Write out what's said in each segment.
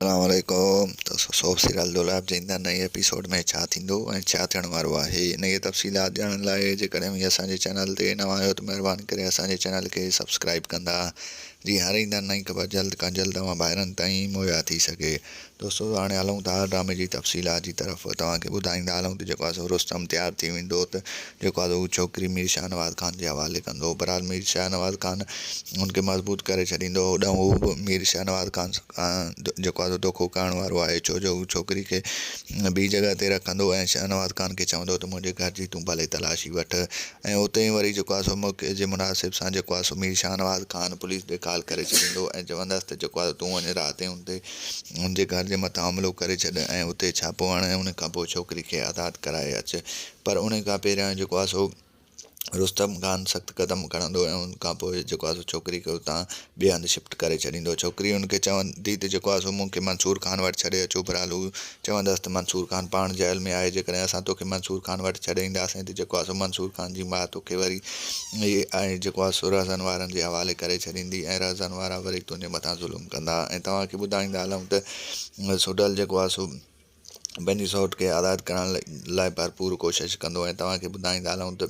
अस्सलाम वालेकुम। तो सोप सीरियल दुलाब जिंदा नए एपिसोड में छा थींदो ऐं छा थियण वारो आहे इन जी तफ़सीलात ॼाणण लाइ जेकॾहिं भी असांजे चैनल ते नवां आहियो त महिरबानी करे असांजे चैनल खे सब्सक्राइब कंदा। जी हाणे ईंदा नई ख़बर जल्द खां जल्द तव्हां ॿाहिरनि ताईं मुहैया थी सघे। दोस्तों हाणे हलूं था ड्रामे जी तफ़सीलात जी तरफ़। तव्हांखे ॿुधाईंदा हलूं त जेको आहे सो रुस्तम तयारु थी वेंदो त जेको आहे उहा छोकिरी मीर शाहनवाज़ ख़ान जे हवाले कंदो। बहरहाल मीर शाहनवाज़ ख़ान हुनखे मज़बूत करे छॾींदो। होॾां उहो मीर शाहनवाज़ ख़ान जेको आहे धोखो करण वारो आहे, छो जो हू छोकिरी खे ॿी जॻह ते रखंदो ऐं शाहनवाज़ ख़ान खे चवंदो त मुंहिंजे घर जी तूं भले तलाशी वठि। ऐं उते ई वरी जेको आहे सो मौक़े जे मुनासिब सां जेको आहे सो मीर शाहनवाज़ ख़ान पुलिस ॾे कॉल करे छॾींदो ऐं चवंदसि त जेको आहे तूं वञ राति हुन ते हुनजे घर जे मथां हमिलो करे छॾ ऐं उते छापो हण ऐं उन खां पोइ छोकिरी खे आज़ादु कराए अचु। पर उन खां पहिरियां जेको आहे सो रुस्तम ख़ान सख़्तु क़दम खणंदो ऐं उन खां पोइ जेको आहे सो छोकिरी खे उतां ॿिए हंधि शिफ्ट करे छॾींदो। छोकिरी हुनखे चवंदी त जेको आहे सो मूंखे मंसूर ख़ान वटि छॾे अचो। बहरहाल हू चवंदसि त मंसूर ख़ान पाण जेल में आहे, जेकॾहिं असां तोखे मंसूर ख़ान वटि छॾे ईंदासीं त जेको आहे सो मंसूर ख़ान जी माउ तोखे वरी ऐं जेको आहे सो रहज़न वारनि जे हवाले करे छॾींदी ऐं रहज़न वारा वरी तुंहिंजे मथां ज़ुल्म कंदा। ऐं तव्हांखे ॿुधाईंदा हलूं त सुडल जेको आहे सो पंहिंजी सौट खे आज़ादु करण लाइ भरपूर कोशिशि कंदो ऐं तव्हांखे ॿुधाईंदा हलूं त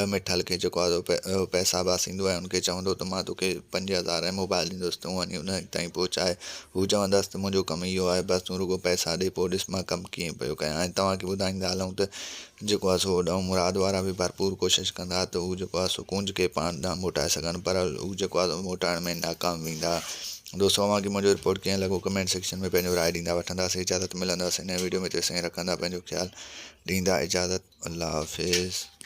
मिठल खे जेको आहे पैसा बासींदो ऐं हुनखे चवंदो त मां तोखे 5000 ऐं मोबाइल ॾींदुसि, तूं वञी हुन ताईं पहुचाए। हू चवंदसि त मुंहिंजो कमु इहो आहे, बसि तूं रुॻो पैसा ॾे, पोइ ॾिस मां कमु कीअं पियो कयां। ऐं तव्हांखे ॿुधाईंदा हलूं त जेको आहे सो होॾां मुराद वारा बि भरपूर कोशिशि कंदा त हू जेको आहे सो कुंज खे पाण ॾांहुं मोटाए सघनि, पर हू जेको आहे मोटाइण में नाकाम वेंदा। दोस्तों अव्हांखे मुंहिंजो रिपोर्ट कीअं लॻो कमेंट सेक्शन में पंहिंजो राय ॾींदा। वठंदासीं इजाज़त, मिलंदासीं हिन वीडियो में। तेसिताईं रखंदा पंहिंजो ख़्यालु, ॾींदा इजाज़त। अल्लाह हाफ़िज़।